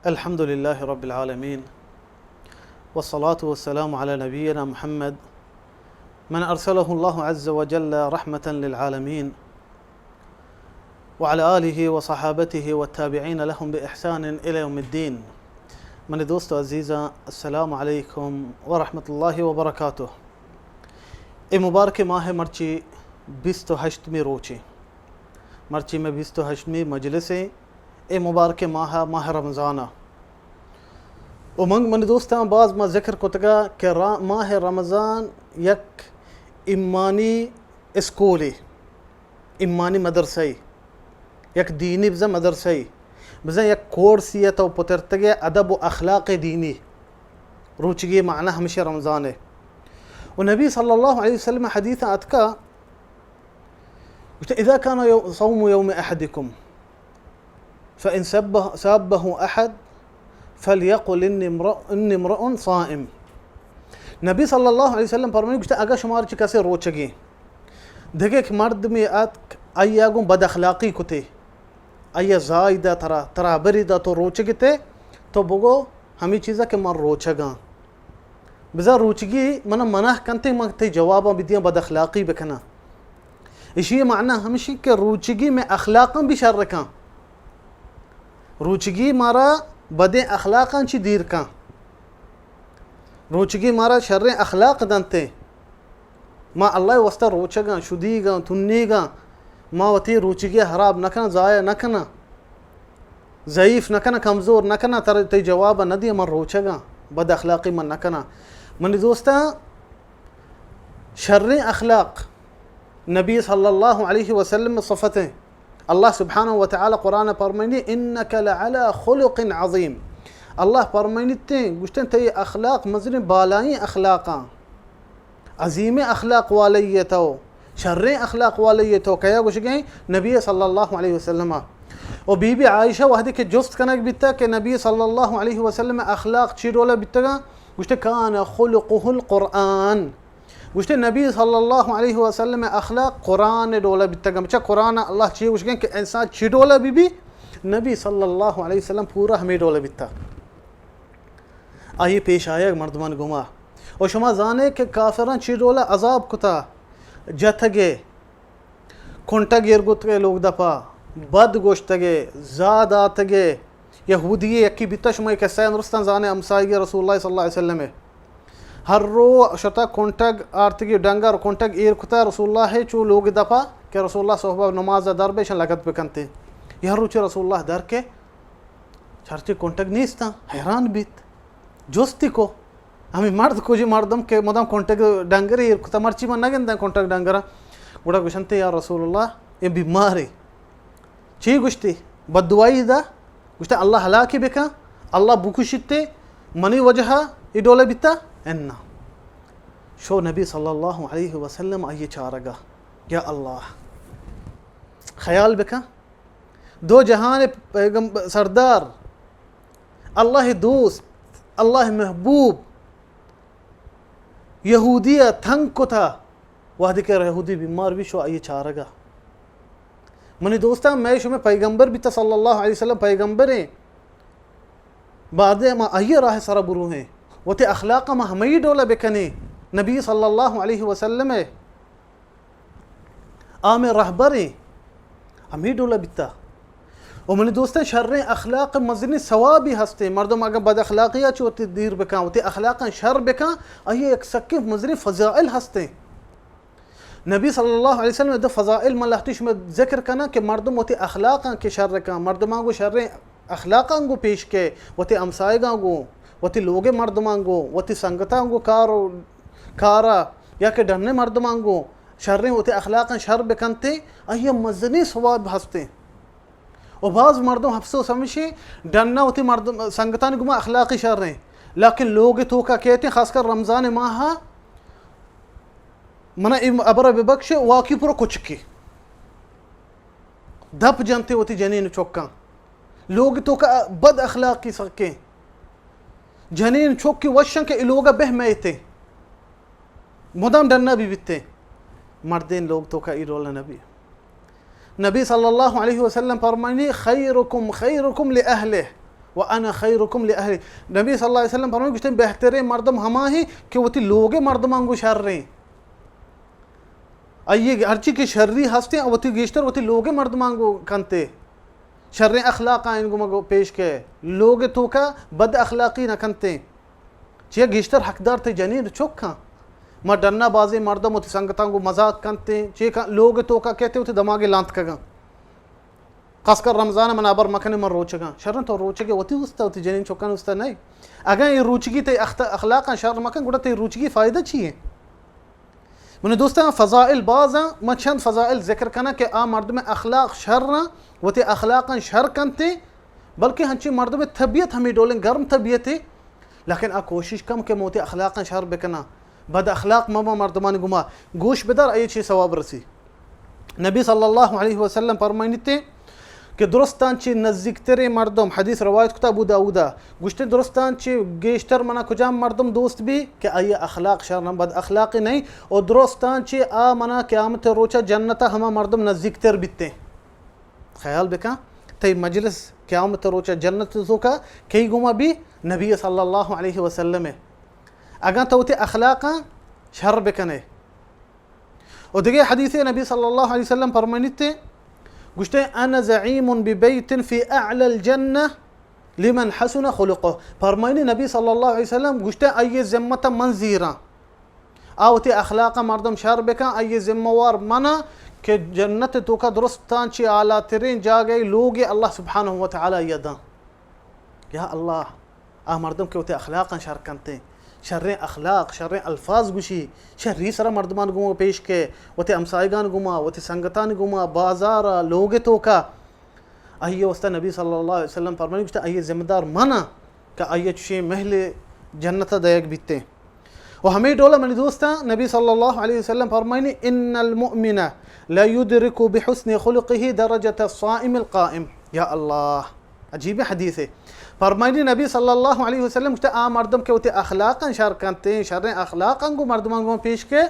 अल्हम्दुलिल्लाहि रब्बिल आलमीन वस्सलातु वस्सलामु अला नबिय्यिना मुहम्मद मन अरसलहुल्लाहु अज़्ज़ व जल्ल रहमतन लिल आलमीन व अला आलिहि व सहाबतिहि व ताबिईन लहुम बि इहसान इला यौमिद्दीन। मेरे दोस्तों अज़ीज़ा, अस्सलामु अलैकुम व रहमतुल्लाहि व बरकातुहू। ए मुबारक माह मर्ची 28वीं रोची मर्ची में 28वीं मजलिस ए मुबारक माह रमज़ाना उमंग मन दोस्तां बाज़ मा ज़िक्र कुतगा कि माह रमज़ान यक इमानी स्कूली इमानी मदरसई यक दीनी बज़ा मदरसई बज़ा यक कोर्सियत व पुतरतगे अदब व अखलाक दीनी रूचगी माना हमेशा रमज़ान है। और नबी सल्लल्लाहु अलैहि वसल्लम हदीथ अतका इज़ा कान सौम यौम अहदिकुम फ़इन सब्बहु अहद फलयक़ुल इन्नी इम्रुउन साइम। नबी सल्लल्लाहु अलैहि वसल्लम फरमाया अगर शुमार ची कैसे रोचगी देखे मर्द में अय्यागुं बद अखलाकी कुते अय्या ज़ायदा तरा बरीदा तो रोचगी ते तो बगो हमी चीज़ा के मर रोचगा बिज़ा रोचगी मना मना कंते मगते जवाबा बिदियां बद अखलाकी बकना इसी माना हमेशा के रोचगी में अखलाक़न भी शर का रोचगी मारा बदे अखलाक़न ची दीर का रोचगी मारा शर्र अखलाक दंते माँ अल्लाह वस्ता रोचगा शुदीगा तुन्नीगा माँ वती रोचगी हराब नकना ज़ाया नकना ज़ईफ़ नकना कमज़ोर नकना तर ते जवाब न दिया मन रोचगा बद अखलाक़ी मन नकना। मन दोस्ता शर्र अखलाक नबी सल्लल्लाहु अलैहि वसल्लम सफ़तें अल्लाह सुब्हानहु व तआला कुरान फरमानी इन्नका लअला खुलुक़िन अज़ीम। अल्लाह फरमानीते गुश्तन ते अखलाक मज़ने बालाई अखलाका अज़ीम अखलाक वाले ये तो शर्र अखलाक वाले ये तो क्या गुश गए नबी सल्लल्लाहु अलैहि वसल्लम और बीबी आयशा वहदी के जुस्त कनक बिता के नबी सल्लल्लाहु अलैहि वसल्लम अखलाक चिरोला बितगा गुश्ते कान खुलुक़ुहुल कुरान गुश्ते नबी सल्लल्लाहु अलैहि वसल्लम अखलाक कुरान डोला बितगा बच्चा कुरान अल्लाह ची गुश गए कि इंसान चिडोला बीबी नबी सल्लल्लाहु अलैहि वसल्लम पूरा हमें डोला बिता आइए पेश आया मर्दमान गुमा और शुमा जाने के काफिरान चिडोला अजाब कुता जथगे खुंटगे इरगुतगे लोग दपा बद गोश्तगे ज़ाद आतगे यहूदी यकी बिता शुमा के सैन रुस्तान जाने अमसाई रसूलुल्लाह सल्लल्लाहु अलैहि वसल्लम हर रो शता कुंटग आर्तगी डंगर कुंटग ईर कुता रसूलुल्लाह है चो लोग दपा के रसूलुल्लाह सोहबा नमाज दर बेशन लगत बेकंते यह रुचि रसूलुल्लाह दर के चर्चे कुंटग नीस्ता हैरान बीत जोस्ती को हमें मर्द को जी मर्दम के मदम कुंटग डंगर ईर कुता मर्ची मन नगंदा कुंटग डंगरा उड़ा गुशंते या रसूलुल्लाह ये बीमारी ची गुश्ती बदुआई दा गुश्ता अल्लाह हलाकी बेका अल्लाह बुकुशिते मनी वजह इडोले बिता एन्ना शो नबी सल्लल्लाहु अलैहि वसल्लम आइए चारगा या अल्लाह ख्याल बेका दो जहान पैगंबर सरदार अल्लाह दोस्त अल्लाह महबूब यहूदिया थंग को था वह दिखे यहूदी बीमार भी शो आइए चारगा मनी दोस्ता मैं शो में पैगंबर भी सल्लल्लाहु अलैहि वसल्लम पैगंबर हैं बाद मा आइए राह सारा बुरू हैं वते अखलाक मा हमें डोला बेकने नबी सल्लल्लाहु अलैहि वसल्लम आमे रहबरे हमें डोला बिता और मनी दोस्ता शर्र अखलाक मजनी सवाबी हस्ते मर्दम अगर बद अखलाकिया चोती दीर बेका वते अखलाक शर बेका आइए एक सक्के मजनी फजाइल हस्ते नबी सल्लल्लाहु अलैहि वसल्लम द फजाइल मलहतिश में जिक्र करना कि मर्दम वते अखलाक के शर का मर्दमा को शर्र अखलाक को पेश के वते अमसाएगा गो वती लोगे मर्द मांगो वती संगता को कारा या के डरने मर्द मांगो शर्रें वती अखलाक शर बेकनते अय्य मजनी सवाब हंसते और बाज़ मर्दों हफ्सो समझे डरना वती मर्द संगता गुमा अखलाकी शर्रें लेकिन लोग तो का कहते हैं खासकर रमज़ान माह मना अबर बेबख्श वाकई पूरा कुछ की धप जानते वती जनीन चौका लोग तो का बद अखलाकी सके जनीन चौक की वशं के लोग बह में थे मुदाम डरना भी बिते मर्देन लोग तो का इरोल नबी नबी सल्लल्लाहु अलैहि वसल्लम फरमानी खैरुकुम खैरुकुम लिअहलिह व अना खैरुकुम लिअहली। नबी सल्लल्लाहु अलैहि वसल्लम फरमाए गुश्ते बेहतरे मर्दम हमा ही कि वती लोगे मर्दमांगो शर्रे अये हरची के शर्री हस्ते वती गेश्तर वती लोगे मर्दमांगो कंते शर्रे अखलाका इनको मगो पेश के लोगे तो का बद अखलाकी न कंते चे गेश्तर हकदार थे जनीन चोखा म डन्ना बाजी मर्दम वती संगतांगो मजाक कंते चे का लोगे तो का कहते वती दमागे लांत कगा खासकर रमज़ान मन अबर मखने मन रोचगा शरण तो रोचगे वती उस्ता वती जनीन चोकन उस्ता नहीं अगर ये रुचगी ते अखलाक शर मखन गुड़ा ते रुचगी फ़ायदा चाहिए मैंने दोस्ता फ़ज़ाइल बाज़ा मैं चंद फ़ज़ाइल ज़िक्र करना कि आ मर्द में अखलाक शर वती अखलाक शर कंते बल्कि हंची मर्द में तबीयत हमें डोलें गर्म तबीयत है लेकिन आ कोशिश कम के मोती अखलाक शर बेकना बद अखलाक ममा मर्दमान गुमा गोश बेदार आये छे सवाब रसी। नबी सल्लल्लाहु अलैहि वसल्लम फरमाइते कि दुरुस्तान ची नज़दीक तेरे मर्दम हदीस रवायत कुता अबू दाऊदा गुश्ते दुरुस्तान ची गेश्तर मना कुजाम मर्दम दोस्त भी कि आइए अखलाक शर बद अखलाकी नहीं और दुरुस्तान ची आ मना क़यामत रोचा जन्नता हमा मर्दम नज़दीक तेर बिते ख्याल बेका तई मजलिस क़यामत रोचा जन्नत तो का कई गुमा भी नबी सल्लल्लाहु अलैहि वसल्लम है अगर तो ते अखलाका शर बेकने और देखिए हदीस नबी सल्लल्लाहु अलैहि वसल्लम फरमाते गुश्ते अना ज़ईमुन बिबैतिन फ़ी अअलल जन्नह लिमन हसन खुलुक़ुहु फरमानी नबी सल्लल्लाहु अलैहि वसल्लम गुश्ते आये ज़िम्मत मंजीरा आवते अखलाका मर्दम शर बेका आये ज़िम्मेवार मना के जन्नत तो का दुरुस्तान ची आला तरीन जा गए लोग अल्लाह सुब्हानहु व तआला यदा या अल्लाह आ मर्दम के होते अखलाका शर कंते शर्रे अखलाक शर्रे अल्फाज गुशी शर्री सरा मर्दमान गुमा पेश के वते अमसाइगान गुमा वते संगतान गुमा बाजारा लोगे तो का आइए वस्ता नबी सल्लल्लाहु अलैहि वसल्लम फरमाने गुश्ता आइए जिम्मेदार मना का आइए चुशे महले जन्नत दयक बीते और हमें डोला मनी दोस्ता नबी सल्लल्लाहु अलैहि वसल्लम फरमाने इन्नल मुअमिना ला युदरिकु बिहुस्नि खुलुक़िही दरजत अस्साइम अलक़ाइम। या अल्लाह अजीब हदीस है फरमानी नबी सल्लल्लाहु अलैहि वसल्लम गुश्ते आ मर्दम के होते अखलाकन शर करते शर्रे अखलाकन को मर्दमान को पेश के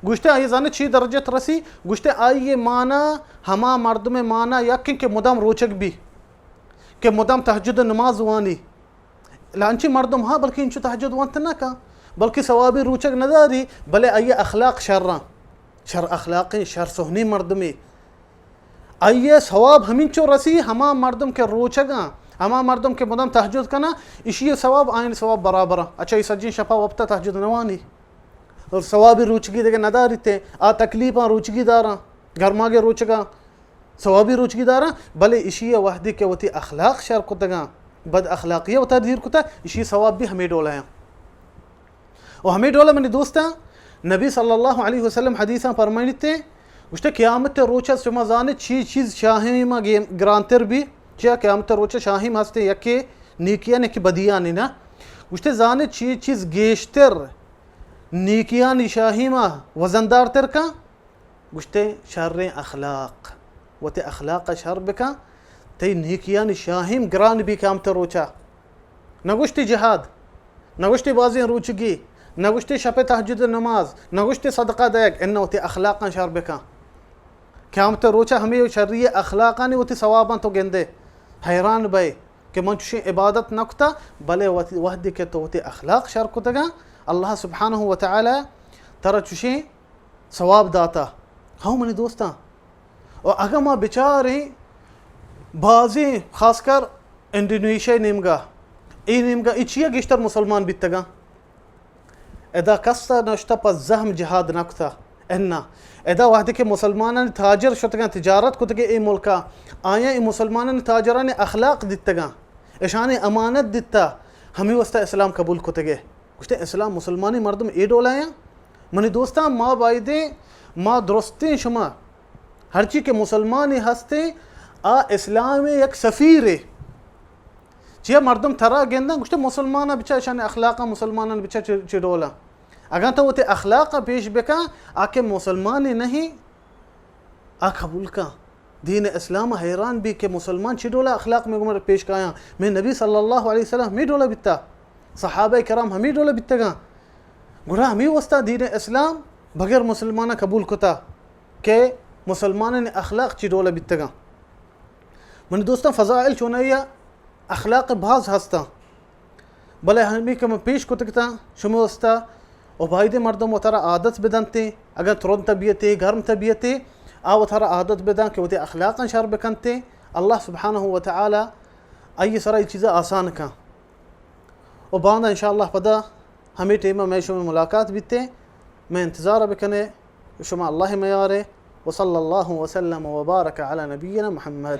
गुश्ते आइए जाने छी दर्जत रसी गुश्ते आइए माना हमा मर्द में माना यकीन के मुदाम रोचक भी के मुदाम तहज्जुद नमाज वानी लांची मर्दम हाँ बल्कि इंचु तहज्जुद वांत ना का बल्कि सवाबी रोचक नदारी भले आइए अखलाक शर्रा शर अखलाक़ी शर सोहनी मर्द में आइए सवाब हमिंचो रसी हमा मर्दम के रोचगा हमा मर्दम के मुदम तहज्जुद कना इशी सवाब आइन सवाब बराबर अच्छा ये सज्जी शफा वक्ता तहज्जुद नवानी और सवाबी रुचगी देखे नदारी थे आ तकलीफा रुचगी दारा घरमा के रुचगा सवाबी रुचगी दारा भले इशी वहदी के वती अखलाक शर कुतगा बद अखलाकिया वता दीर कुता इशी सवाब भी हमें डोला है और हमें डोला मैंने दोस्ता नबी सल्लल्लाहु अलैहि वसल्लम हदीसा फरमाते उष्टे क़यामत रोचा सुमज़ाने चीज़ शाहिमा ग्रांतर भी क्या क़यामत रोचा शाहिम हस्ते यके नीकिया ने कि बदिया ने ना उष्टे जाने चीज़ गेश्तर नीकिया निशाहिमा वजनदार तर का उष्टे शर्रे अखलाक वते अखलाक शर बका ते नीकिया निशाहिम ग्रान भी क़यामत रोचा नगुश्ती जिहाद नगुश्ती बाजी रुचगी नगुश्ती शपे तहज्जुद नमाज नगुश्ती सदका दयक इन वते अखलाक शर बका क़यामत रोचा हमें शर्री अखलाका ने वती सवाबा तो गेंदे हैरान बे कि मंशे इबादत नकता भले वहदी के तो वती अखलाक शर को तगा अल्लाह सुब्हानहु व तआला तरा चुशे सवाब दाता हाँ मनी दोस्ता और अगर माँ बेचारे बाजी खासकर इंडोनेशिया निमगा इचिया गिश्तर मुसलमान बितगा एदा कस्ता नश्ता पर जहम जिहाद नकता एन्ना एदा वाहदे के मुसलमान ताजर शुतगा तिजारत कुतगे ए मुल्का आया ए मुसलमान ताजरा ने अखलाक दित्तगा ईशान अमानत दित्ता हमें वस्ता इस्लाम कबूल कुतगे कुछ इस्लाम मुसलमानी मर्दम ए डोलाया मनी दोस्ता माँ बायदे माँ दुरुस्ते शुमा हर चीज़ के मुसलमान हंसते आ इस्लाम एक सफ़ीर है चिया मर्दम थरा गेंदा कुछ मुसलमान बिचा ईशान अखलाका मुसलमान बिचा चिडोला अगर तो वो ते अखलाक पेश बेका आके मुसलमान नहीं आ कबूल का दीन इस्लाम हैरान भी के मुसलमान चिडोला अखलाक में गुमर पेश काया मैं नबी सल्लल्लाहु अलैहि वसल्लम में डोला बिता सहाबा कराम हमें डोला बितगा गुरा हमें वस्ता दीन इस्लाम बगैर मुसलमान कबूल कोता के मुसलमान ने अखलाक चिडोला बितगा मन दोस्तों फ़ज़ाइल चुनैया اخلاق باز هستا بله همی که من پیش کتکتا شما هستا و باید مردم و ترى عادت بدن تی اگر ترون تبیتی گرم تبیتی او ترى عادت بدن که وتی اخلاقا شر بکنتی الله سبحانه و تعالی ای سرائی چیزا آسان کا و باندھا انشاءاللہ پدا ہمیں ٹیمہ میں شما ملاقات بیتے میں انتظار بکنے شما اللہ میارے وصلی اللہ وسلم وبارک علی نبینا محمد